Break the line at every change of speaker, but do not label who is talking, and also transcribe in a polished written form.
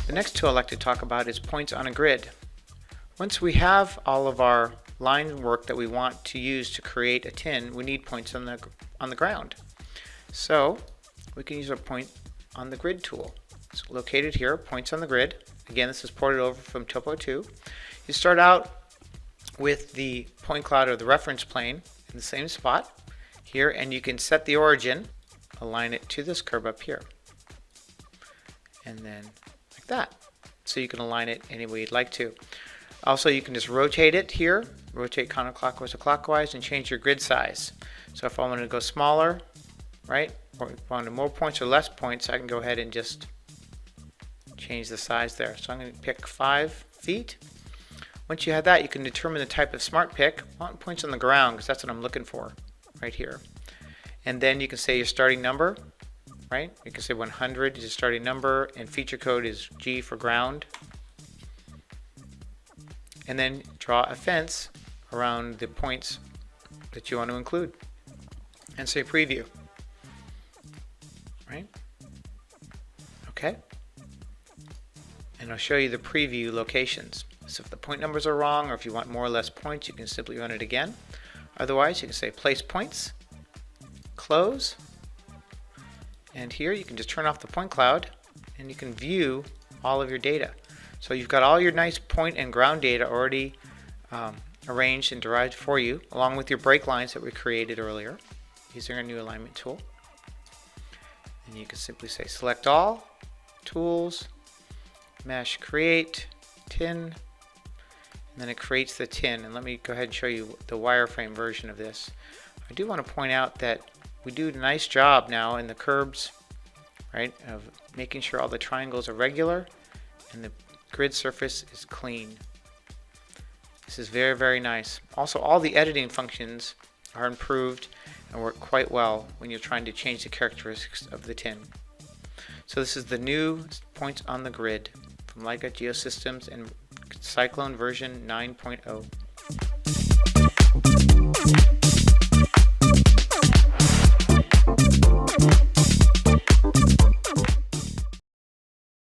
The next tool I'd like to talk about is points on a grid. Once we have all of our line work that we want to use to create a tin, we need points on the ground. So we can use our point on the grid tool. It's located here, points on the grid. Again, this is ported over from Topo 2. You start out with the point cloud or the reference plane in the same spot here, and you can set the origin, align it to this curve up here, and then like that. So you can align it any way you'd like to. Also, you can just rotate it here, rotate counterclockwise or clockwise, and change your grid size. So if I want to go smaller, right, or if I wanted more points or less points, I can go ahead and just change the size there. So I'm going to pick 5 feet. Once you have that, you can determine the type of smart pick. I want points on the ground because that's what I'm looking for right here. And then you can say your starting number, right? You can say 100 is your starting number, and feature code is G for ground. And then draw a fence around the points that you want to include. And say preview. Right? Okay. And I'll show you the preview locations. So if the point numbers are wrong, or if you want more or less points, you can simply run it again. Otherwise, you can say place points, close, and here you can just turn off the point cloud and you can view all of your data. So you've got all your nice point and ground data already arranged and derived for you, along with your break lines that we created earlier using our new alignment tool. And you can simply say select all, tools, mesh create, tin, and then it creates the tin. And let me go ahead and show you the wireframe version of this. I do want to point out that we do a nice job now in the curbs, right, of making sure all the triangles are regular and the grid surface is clean. This is very, very nice. Also, all the editing functions are improved and work quite well when you're trying to change the characteristics of the tin. So this is the new points on the grid from Leica Geosystems and Cyclone version 9.0.